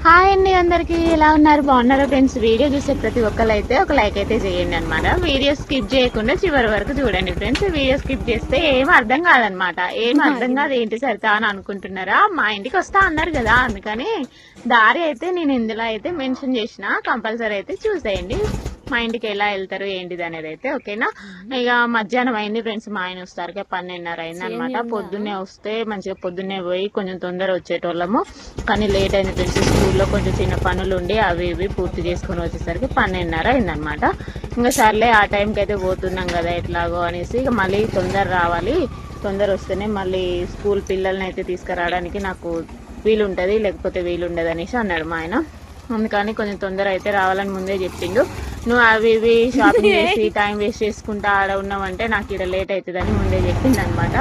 Hi అండి, అందరికి ఎలా ఉన్నారు? బాగున్నారా ఫ్రెండ్స్? వీడియో చూసే ప్రతి ఒక్కరు అయితే ఒక లైక్ అయితే చేయండి అనమాట. వీడియో స్కిప్ చేయకుండా చివరి వరకు చూడండి ఫ్రెండ్స్. వీడియో స్కిప్ చేస్తే ఏం అర్థం కాదనమాట. ఏం అర్థం కాదు, ఏంటి సరితా అని అనుకుంటున్నారా? మా ఇంటికి వస్తా అన్నారు కదా, అందుకని దారి అయితే నేను ఇందులో అయితే మెన్షన్ చేసిన, కంపల్సరీ అయితే చూసేయండి. మా ఇంటికి ఎలా వెళ్తారు ఏంటిది అనేది అయితే ఓకేనా. ఇక మధ్యాహ్నం అయింది ఫ్రెండ్స్, మా ఆయన వస్తారు 12:30 అయింది అనమాట. పొద్దున్నే వస్తే మంచిగా పొద్దున్నే పోయి కొంచెం తొందర వచ్చేటోళ్ళము, కానీ లేట్ అయింది ఫ్రెండ్స్. స్కూల్లో కొంచెం చిన్న పనులు ఉండి అవి ఇవి పూర్తి చేసుకుని వచ్చేసరికి 12:30 అయిందనమాట. ఇంకా సర్లే ఆ టైంకి అయితే పోతున్నాం కదా ఎట్లాగో అనేసి ఇక మళ్ళీ తొందర రావాలి, తొందర వస్తేనే మళ్ళీ స్కూల్ పిల్లల్ని అయితే తీసుకురావడానికి నాకు వీలుంటుంది, లేకపోతే వీలుండదు అనేసి అన్నాడు మా ఆయన. అందుకని కొంచెం తొందర అయితే రావాలని ముందే చెప్పిండు. నువ్వు అవి ఇవి షాపింగ్ చేసి టైం వేస్ట్ చేసుకుంటా ఆడ ఉన్నావంటే నాకు ఇక్కడ లేట్ అవుతుందని ముందే చెప్పింది అనమాట.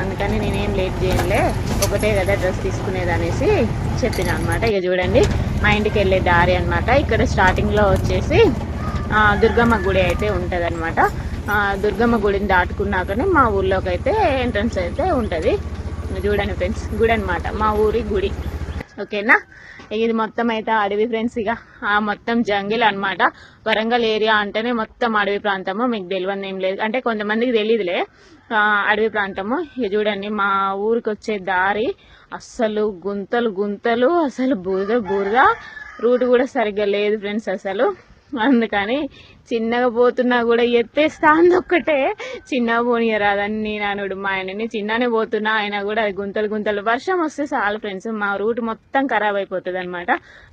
అందుకని నేనేం లేట్ చేయలే, ఒకటే కదా డ్రెస్ తీసుకునేది అనేసి చెప్పిన అనమాట. ఇక చూడండి మా ఇంటికి వెళ్ళే దారి అనమాట. ఇక్కడ స్టార్టింగ్లో వచ్చేసి దుర్గమ్మ గుడి అయితే ఉంటుంది అనమాట. దుర్గమ్మ గుడిని దాటుకున్నాకనే మా ఊర్లోకి అయితే ఎంట్రన్స్ అయితే ఉంటుంది. చూడండి ఫ్రెండ్స్, గుడి అనమాట, మా ఊరి గుడి ఓకేనా. ఇది మొత్తం అయితే అడవి ఫ్రెండ్స్. ఇక మొత్తం జంగిల్ అనమాట. వరంగల్ ఏరియా అంటేనే మొత్తం అడవి ప్రాంతము, మీకు తెలియదు ఏం లేదు అంటే కొంతమందికి తెలియదులే, అడవి ప్రాంతము. ఇక చూడండి మా ఊరికి వచ్చే దారి అస్సలు గుంతలు గుంతలు, అసలు బురద బురద, రూట్ కూడా సరిగ్గా లేదు ఫ్రెండ్స్ అసలు. అందుకని చిన్నగా పోతున్నా కూడా ఎత్తేస్తా అంది ఒక్కటే, చిన్నగా పోనీయరాదని నేను అనుడు మా ఆయనని. చిన్ననే పోతున్నా అయినా కూడా అది గుంతలు గుంతలు, వర్షం వస్తే చాలు ఫ్రెండ్స్ మా రూట్ మొత్తం ఖరాబ్ అయిపోతుంది అనమాట.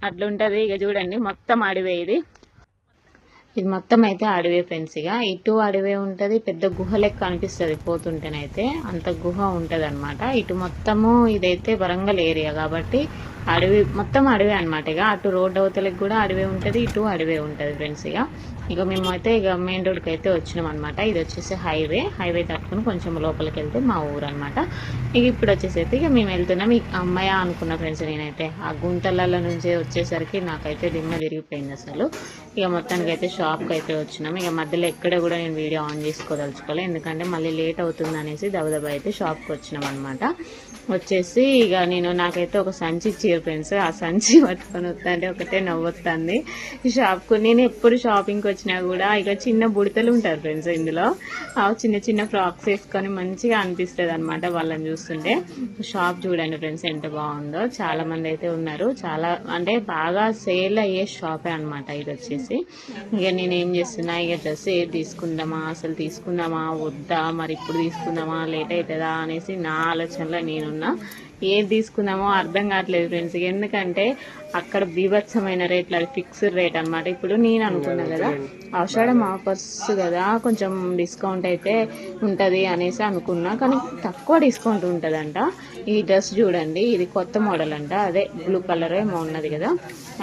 అట్లుంటది. ఇక చూడండి మొత్తం అడవే ఇది మొత్తం అయితే అడవే ఫ్రెండ్స్. ఇక ఇటు అడవే ఉంటుంది, పెద్ద గుహ లెక్క అనిపిస్తుంది పోతుంటేనైతే, అంత గుహ ఉంటుంది అనమాట. ఇటు మొత్తము ఇదైతే వరంగల్ ఏరియా కాబట్టి అడవి మొత్తం అడవే అనమాట. ఇక అటు రోడ్ అవతలకి కూడా అడవే ఉంటుంది, ఇటు అడవే ఉంటుంది ఫ్రెండ్స్. ఇక మేమైతే ఇక మెయిన్ రోడ్కి అయితే వచ్చినాం అనమాట. ఇది వచ్చేసి హైవే తట్టుకుని కొంచెం లోపలికి వెళ్తే మా ఊరు అనమాట. ఇక ఇప్పుడు వచ్చేసరికి ఇక మేము వెళ్తున్నాం. ఇక అమ్మాయ అనుకున్న ఫ్రెండ్స్ నేనైతే, ఆ గుంతల నుంచి వచ్చేసరికి నాకైతే దిమ్మ తిరిగిపోయింది అసలు. ఇక మొత్తానికి అయితే షాప్కి అయితే వచ్చినాం. ఇక మధ్యలో ఎక్కడ కూడా నేను వీడియో ఆన్ చేసుకోదలుచుకోవాలి, ఎందుకంటే మళ్ళీ లేట్ అవుతుంది అనేసి దబదబా అయితే షాప్కి వచ్చినాం అనమాట. వచ్చేసి ఇక నాకైతే ఒక సంచి ఇచ్చారు ఫ్రెండ్స్. ఆ సంచి పట్టుకొని వస్తుంటే ఒకటే నవ్వుతుంది షాప్కు. నేను ఎప్పుడు షాపింగ్కి వచ్చినా కూడా ఇక చిన్న బుడతలు ఉంటారు ఫ్రెండ్స్ ఇందులో, చిన్న చిన్న ఫ్రాక్స్ వేసుకొని మంచిగా అనిపిస్తుంది అనమాట వాళ్ళని చూస్తుంటే. షాప్ చూడండి ఫ్రెండ్స్ ఎంత బాగుందో, చాలా మంది అయితే ఉన్నారు, చాలా అంటే బాగా సేల్ అయ్యే షాపే అనమాట ఇది వచ్చేసి. ఇక నేను ఏం చేస్తున్నా, ఇక డ్రెస్ ఏది తీసుకుందామా, అసలు తీసుకుందామా వద్దా, మరి ఇప్పుడు తీసుకుందామా లేట్ అవుతుందా అనేసి నా ఆలోచనలో నేనున్నా. ఏది తీసుకుందామో అర్థం కావట్లేదు ఫ్రెండ్స్, ఎందుకంటే అక్కడ బీభత్సమైన రేట్లు, అది ఫిక్స్డ్ రేట్ అనమాట. ఇప్పుడు నేను అనుకున్నా కదా ఆషాఢం ఆఫర్స్ కదా, కొంచెం డిస్కౌంట్ అయితే ఉంటుంది అనేసి అనుకున్నా, కానీ తక్కువ డిస్కౌంట్ ఉంటుందంట. ఈ డ్రెస్ చూడండి, ఇది కొత్త మోడల్ అంట, అదే బ్లూ కలర్ ఏమో ఉన్నది కదా,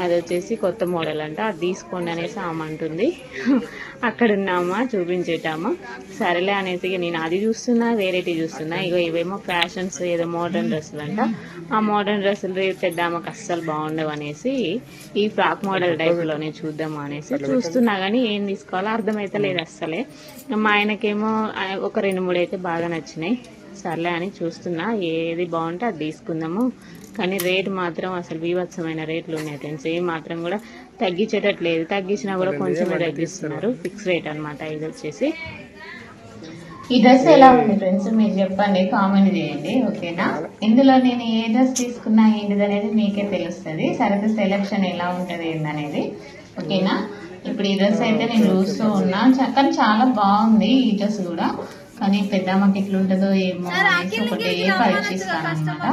అది వచ్చేసి కొత్త మోడల్ అంట, అది తీసుకోండి అనేసి ఆమంటుంది. అక్కడ ఉన్నామా చూపించేటామా, సరేలే అనేసి నేను అది చూస్తున్నా, వేరేటి చూస్తున్నా. ఇవేమో ఫ్యాషన్స్ ఏదో మోడర్న్ డ్రెస్సులు అంట. ఆ మోడర్న్ డ్రెస్సులు రేపు తెద్దామాకు అస్సలు బాగుండవు అనేసి ఈ ఫ్రాక్ మోడల్ టైప్లోనే చూద్దామా అనేసి చూస్తున్నా, కానీ ఏం తీసుకోవాలో అర్థమైతే లేదు అస్సలే. మా ఆయనకేమో ఒక 2-3 అయితే బాగా నచ్చినాయి, సర్లే అని చూస్తున్నా ఏది బాగుంటే అది తీసుకుందాము. కానీ రేటు మాత్రం అసలు బీభత్సమైన రేట్లు ఉన్నాయి ఫ్రెండ్స్, ఏ మాత్రం కూడా తగ్గించేటట్లేదు, తగ్గించినా కూడా కొంచెమే తగ్గిస్తున్నారు, ఫిక్స్ రేట్ అనమాట. ఇది వచ్చేసి ఈ డ్రెస్ ఎలా ఉంది ఫ్రెండ్స్ మీరు చెప్పండి, కామెంట్ చేయండి ఓకేనా. ఇందులో నేను ఏ డ్రెస్ తీసుకున్నా ఏంటిది అనేది మీకే తెలుస్తుంది, సరే సెలెక్షన్ ఎలా ఉంటుంది ఏంటనేది ఓకేనా. ఇప్పుడు ఈ డ్రెస్ అయితే నేను చూస్తూ ఉన్నా, కానీ చాలా బాగుంది ఈ డ్రెస్ కూడా, కానీ పెద్దమ్మకి ఎట్లుంటుందో ఏమో అనేసి ఒకటి పరీక్షిస్తాను అనమాట.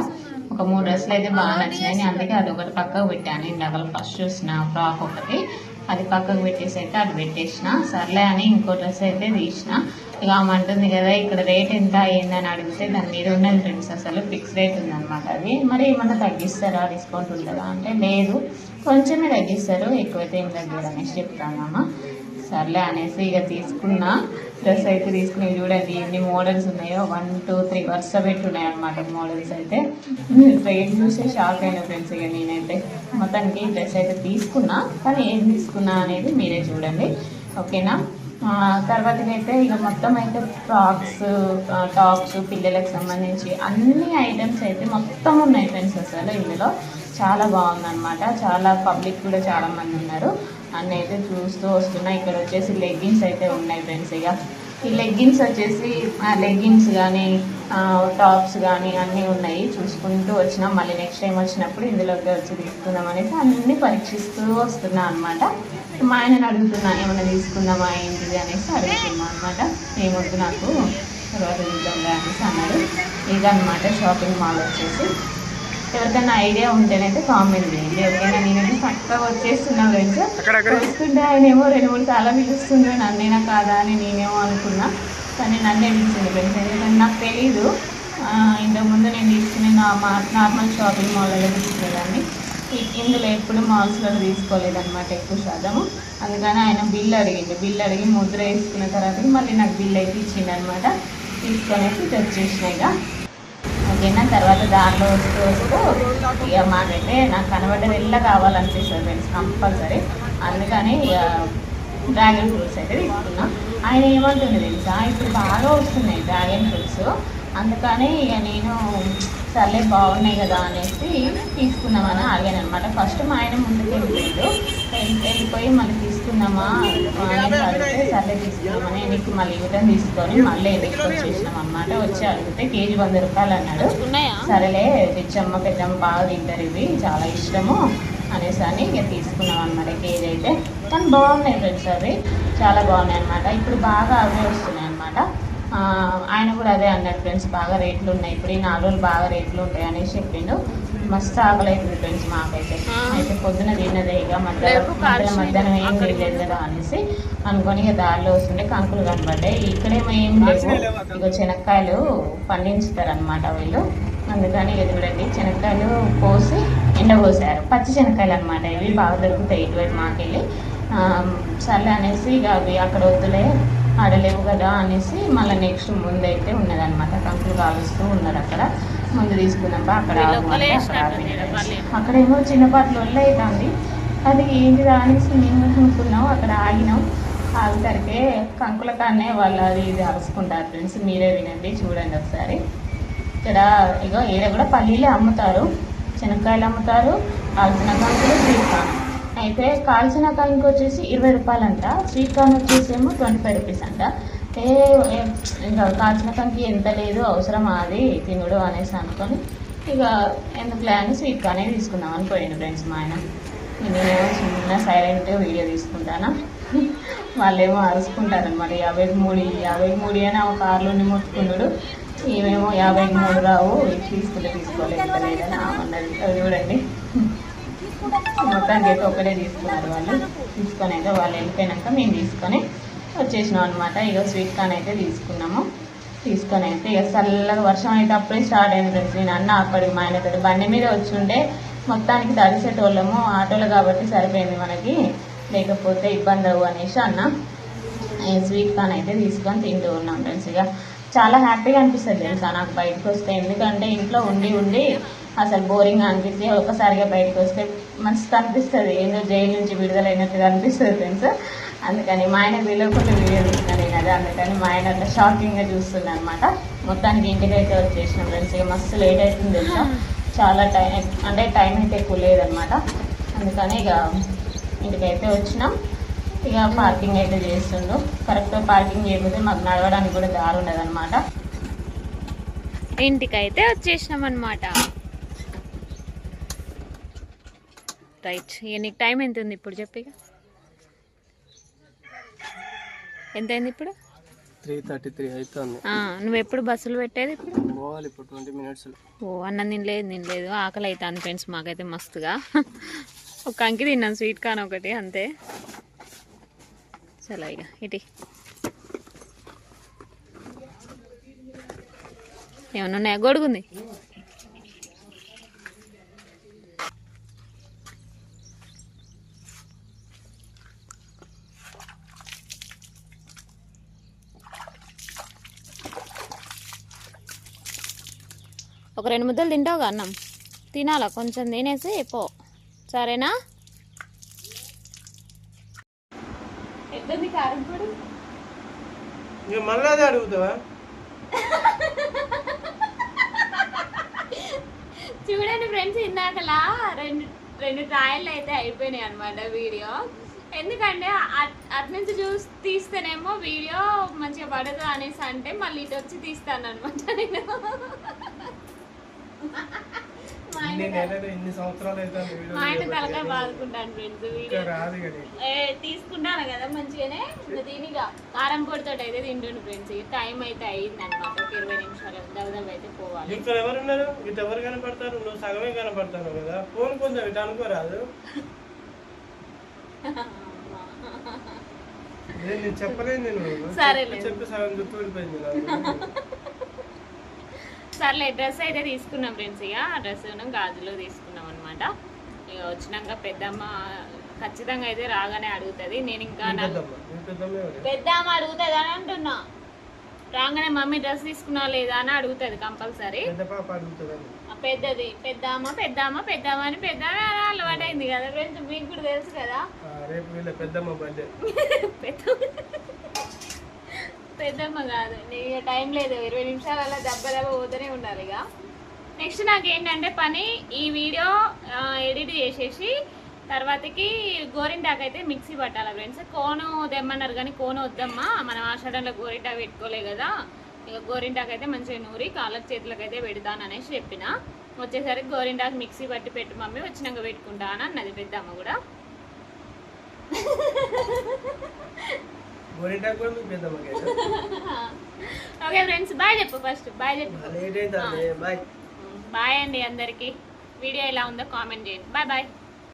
ఒక 3 డ్రెస్సులు అయితే బాగా నచ్చినాయి, అందుకే అది ఒకటి పక్కకు పెట్టాను. ఇందాక ఫస్ట్ చూసిన ఫ్రాక్ ఒకటి, అది పక్కకు పెట్టేసి అయితే అది పెట్టేసిన, సర్లే అని ఇంకో డ్రెస్ అయితే తీసిన. ఇక ఆమె అంటుంది కదా ఇక్కడ రేట్ ఎంత ఏందని అడిగితే దాని మీద ఉన్నది ఫ్రెండ్స్, అసలు ఫిక్స్ రేట్ ఉందన్నమాట అది. మరి ఏమన్నా తగ్గిస్తారా, డిస్కౌంట్ ఉంటుందా అంటే లేదు, కొంచెమే తగ్గిస్తారు, ఎక్కువైతే ఏం తగ్గారు అనేసి చెప్తానమ్మా. సర్లే అనేసి ఇక తీసుకున్నా డ్రెస్ అయితే తీసుకుని. చూడండి ఎన్ని మోడల్స్ ఉన్నాయో, 1 2 3 వరుస పెట్టి ఉన్నాయి అనమాట మోడల్స్ అయితే. రేట్ చూసే షాక్ అయిన ఫ్రెండ్స్. ఇక నేనైతే మొత్తానికి డ్రెస్ అయితే తీసుకున్నా, కానీ ఏం తీసుకున్నా అనేది మీరే చూడండి ఓకేనా. తర్వాతకైతే ఇక మొత్తం అయితే ఫ్రాక్స్, టాప్స్, పిల్లలకు సంబంధించి అన్ని ఐటమ్స్ అయితే మొత్తం ఉన్నాయి ఫ్రెండ్స్ అసలు ఇందులో. చాలా బాగుందన్నమాట. చాలా పబ్లిక్ కూడా చాలా మంది ఉన్నారు. అన్నీ అయితే చూస్తూ వస్తున్నా. ఇక్కడ వచ్చేసి లెగ్గిన్స్ అయితే ఉన్నాయి ఫ్రెండ్స్. ఇక ఈ లెగ్గిన్స్ వచ్చేసి లెగ్గిన్స్ కానీ టాప్స్ కానీ అన్నీ ఉన్నాయి. చూసుకుంటూ వచ్చినాం. మళ్ళీ నెక్స్ట్ టైం వచ్చినప్పుడు ఇందులోకి వచ్చి తీసుకుందాం అనేసి అన్నీ పరీక్షిస్తూ వస్తున్నా అనమాట. మా ఆయనని అడుగుతున్నా ఏమైనా తీసుకుందామా ఏంటిది అనేసి అడుగుతున్నా అనమాట. ఏమొద్దు నాకు తర్వాత చూద్దాంలే అనేసి అన్నాడు. ఇదన్నమాట షాపింగ్ మాల్ వచ్చేసి. ఎవరికైనా ఐడియా ఉంటేనైతే కామెంట్ చేయండి. ఎవరికైనా నేనైతే పక్కగా వచ్చేస్తున్నా ఫ్రెండ్స్. వస్తుంటే ఆయన ఏమో 2-3 సార్లు పిలుస్తుండే నన్నేనా కాదా అని నేనేమో అనుకున్నా. కానీ నన్నే పిలిచింది ఫ్రెండ్స్. ఎందుకంటే నాకు తెలీదు. ఇంతకుముందు నేను తీసుకునే నార్మల్ షాపింగ్ మాల్లో తీసుకునేదాన్ని. ఇందులో ఎప్పుడు మాల్స్లో తీసుకోలేదన్నమాట ఎక్కువ శాతము. అందుకని ఆయన బిల్ అడిగి ముద్ర వేసుకున్న తర్వాత మళ్ళీ నాకు బిల్ అయితే ఇచ్చిండు అనమాట. తీసుకొనేసి తెచ్చేసినాయి. ఓకేనా. తర్వాత దారిలో వస్తూ ఇక మాకైతే నాకు కనబడ్డది వెళ్ళ కావాలనిపిస్తుంది ఫ్రెండ్స్ కంపల్సరీ. అందుకని ఇక డ్రాగన్ ఫ్రూట్స్ అయితే తీసుకున్నాం. ఆయన ఏమంటుంది తెలుసా, ఇప్పుడు బాగా వస్తున్నాయి డ్రాగన్ ఫ్రూట్స్. అందుకని ఇక నేను సర్లే బాగున్నాయి కదా అనేసి తీసుకుందామని అడిగాను అనమాట. ఫస్ట్ మా ఆయన ముందుకు వెళ్ళిపోయి మళ్ళీ తీసుకుందామా అనేసి అడిగితే సర్లే తీసుకుందామని నీకు మళ్ళీ రిటర్న్ తీసుకొని మళ్ళీ ఎన్నికి వచ్చేసినాం అనమాట. వచ్చి అడిగితే కేజీ 100 రూపాయలు అన్నాడు. సరేలే తెచ్చమ్మ పెద్దమ్మ బాగా తింటారు ఇవి చాలా ఇష్టము అనేసి అని ఇక తీసుకున్నాం అనమాట కేజీ అయితే. కానీ బాగున్నాయి ఫ్రెండ్స్, అవి చాలా బాగున్నాయి అనమాట. ఇప్పుడు బాగా అవే వస్తున్నాయి అనమాట. ఆయన కూడా అదే అన్నాడు ఫ్రెండ్స్, బాగా రేట్లు ఉన్నాయి ఇప్పుడు ఈ 4 రోజులు బాగా రేట్లు ఉంటాయి అనేసి చెప్పిండు. మస్తు ఆకలి అవుతుంది ఫ్రెండ్స్ మాకైతే. అయితే పొద్దున తిన్నదే ఇక మధ్యాహ్నం ఏం లేదు కదా అనేసి అనుకొని ఇక దారిలో వస్తుంటే కంకులు కనబడ్డాయి. ఇక్కడేమో ఏం లేవు. ఇక శనక్కాయలు పండించుతారు అనమాట వీళ్ళు. అందుకని ఇక చూడండి శనక్కాయలు కోసి ఎండపోసారు. పచ్చి శనక్కాయలు అనమాట. ఇవి బాగా దొరుకుతాయి ఇటువైపు మాకెళ్ళి. సర్లే అనేసి ఇక అవి అక్కడ వద్దులే ఆడలేవు కదా అనేసి మళ్ళీ నెక్స్ట్ ముందైతే ఉన్నదనమాట. కంకులు కాలుస్తూ ఉన్నారు అక్కడ. ముందు తీసుకున్నాం అక్కడ అక్కడేమో చిన్నపాట్లు అవుతుంది. అది ఏంటిదా అనేసి మేము అనుకున్నాం. అక్కడ ఆగినాం. ఆగుతారికే కంకుల కాడనే వాళ్ళు అది ఇది అరుచుకుంటారు ఫ్రెండ్స్. మీరే వినండి, చూడండి ఒకసారి. ఇక్కడ ఇగో ఈడ కూడా పల్లీలే అమ్ముతారు, శనక్కాయలు అమ్ముతారు, కాల్చిన కంకులు, స్వీట్ కార్న్. అయితే కాల్చిన కంకి వచ్చేసి 20 రూపాయలు అంట. స్వీట్ కార్న్ వచ్చేసి ఏమో 25 రూపీస్ అంట. ఇంకా కాల్చిన కంకి ఎంత లేదు అవసరం అది తినుడు అనేసి అనుకొని ఇక ఎందుకులే అని స్వీట్ కార్నే తీసుకుందాం అని పోయిండు ఫ్రెండ్స్ మా ఆయన. నేనేమో చిన్న సైలెంట్గా వీడియో తీసుకుంటానా. వాళ్ళేమో అరుచుకుంటారనమాట. 53 అని ఆ కార్లోని మొత్తుకున్నాడు. ఏమేమో 53 రావు తీసుకోలేదు లేదని అన్నది. చూడండి మొత్తానికి అయితే ఒకటే తీసుకున్నారు వాళ్ళు. తీసుకొని అయితే వాళ్ళు వెళ్ళిపోయినాక మేము తీసుకొని వచ్చేసినాం అనమాట. ఇక స్వీట్ కార్న్ అయితే తీసుకొని అయితే ఇక చల్లగా వర్షం అయితే అప్పుడే స్టార్ట్ అయింది ఫ్రెండ్స్. నేను అన్న అక్కడికి మా ఆయనతో బండి మీద వచ్చి ఉంటే మొత్తానికి తడిసేటోళ్ళము, ఆటోలు కాబట్టి సరిపోయింది మనకి, లేకపోతే ఇబ్బంది అవ్వు అనేసి అన్న. స్వీట్ కార్న్ అయితే తీసుకొని తింటూ ఉన్నాం ఫ్రెండ్స్. ఇక చాలా హ్యాపీగా అనిపిస్తుంది తెలుసా నాకు బయటకు వస్తే. ఎందుకంటే ఇంట్లో ఉండి అసలు బోరింగ్గా అనిపిస్తే ఒకసారిగా బయటకు వస్తే మస్తు అనిపిస్తుంది. ఏదో జైలు నుంచి విడుదలైనట్టుగా అనిపిస్తుంది ఫ్రెండ్స్. అందుకని మా ఆయన తెలియకుండా వీడియో చూస్తున్నాను నేను అదే. అందుకని మా ఆయన అట్లా షాకింగ్గా చూస్తున్నాను అనమాట. మొత్తానికి ఇంటికైతే వచ్చేసినాం ఫ్రెండ్స్. ఇక మస్తు లేట్ అవుతుంది తెలుసా. చాలా టైం అయితే ఎక్కువ లేదనమాట. అందుకని ఇక ఇంటికైతే వచ్చినాం. ఇక పార్కింగ్ అయితే చేస్తుండు. కరెక్ట్గా పార్కింగ్ చేయకపోతే మాకు నడవడానికి కూడా దారి ఉండదు అనమాట. ఇంటికైతే వచ్చేసినాం అనమాట. రైట్. ఇక నీకు టైం ఎంత ఉంది ఇప్పుడు చెప్పి? ఎంత అయింది ఇప్పుడు? 3:33 అవుతుంది. నువ్వు ఎప్పుడు బస్సులు పెట్టేది? పోవాలి ఇప్పుడు 20 మినిట్స్. ఓ అన్నం తినలేదు ఆకలి అవుతుంది ఫ్రెండ్స్ మాకైతే మస్తుగా. ఒక అంకి తిన్నాను స్వీట్ కార్న్ ఒకటి అంతే. చలో ఇక ఇటీ ఏమన్నా ఉన్నాయా? గొడుగుంది. ఒక 2 ముద్దలు తింటావుగా అన్నం? తినాలా కొంచెం తినేసి పో, సరేనా? ఎట్లుంది కారం పొడి? మళ్ళీ అదే అడుగుతావా? చూడండి ఫ్రెండ్స్, ఇందాకలా రెండు ట్రయల్ అయితే అయిపోయినాయి అనమాట వీడియో. ఎందుకంటే అటు నుంచి చూసి తీస్తేనేమో వీడియో మంచిగా పడదు అనేసి అంటే మళ్ళీ ఇటు వచ్చి తీస్తాను అనమాట నేను. ఇన్ని సంవత్సరాలు అయితే మా ఆయన తలకాయ బాదుకుంటాను ఫ్రెండ్స్. వీడియో తీసుకుంటాను కదా మంచిగానే దీనిగా కారం పొడితో అయితే తింటుండు ఫ్రెండ్స్. టైం అయితే అయింది అనమాట, ఒక 20 నిమిషాలు దవదవ అయితే పోవాలి. ఇక్కడ ఎవరున్నారు? ఇటు ఎవరు కనపడతారు? నువ్వు సగమే కనపడతాను కదా. ఫోన్ కొంచెం ఇటు అనుకోరాదు. నేను చెప్పలేదు, నేను చెప్పి సగం గుర్తు వెళ్ళిపోయింది. సర్లే, డ్రెస్ అయితే తీసుకున్నాం ఫ్రెండ్స్. ఇక డ్రెస్ గాజులు తీసుకున్నాం అనమాట. ఇక వచ్చినాక పెద్దమ్మ ఖచ్చితంగా అయితే రాగానే అడుగుతుంది. నేను ఇంకా పెద్దమ్మ అడుగుతుంది అని అంటున్నా. రాగానే మమ్మీ డ్రెస్ తీసుకున్నా లేదా అని అడుగుతుంది కంపల్సరీ. పెద్దది పెద్దమ్మ పెద్దమ్మ పెద్దమ్మ అని పెద్దమ్మ అలవాటు అయింది కదా ఫ్రెండ్స్, మీకు కూడా తెలుసు కదా. పెద్దమ్మ కాదు, ఇక టైం లేదు, 20 నిమిషాలలో దెబ్బ పోతూనే ఉండాలి. ఇక నెక్స్ట్ నాకు ఏంటంటే పని, ఈ వీడియో ఎడిట్ చేసేసి తర్వాతకి గోరింటాకు అయితే మిక్సీ పట్టాలి ఫ్రెండ్స్. కోను తెమ్మన్నారు కానీ కోను వద్దమ్మా, మనం ఆషాఢంలో గోరింటాకు పెట్టుకోలే కదా. ఇక గోరింటాకు అయితే మంచిగా నూరి కాళ్ళకి చేతులకు అయితే పెడతాను అనేసి చెప్పిన. వచ్చేసరికి గోరింటాకు మిక్సీ పట్టి పెట్టు మమ్మీ, వచ్చినాక పెట్టుకుంటా అని అన్నది పెద్దమ్మ కూడా. ఓకే ఫ్రెండ్స్, బాయ్ చెప్పు ఫస్ట్. బాయ్ చెప్పు. బాయ్ అండి అందరికి. వీడియో ఎలా ఉందో కామెంట్ చేయండి. Bye bye.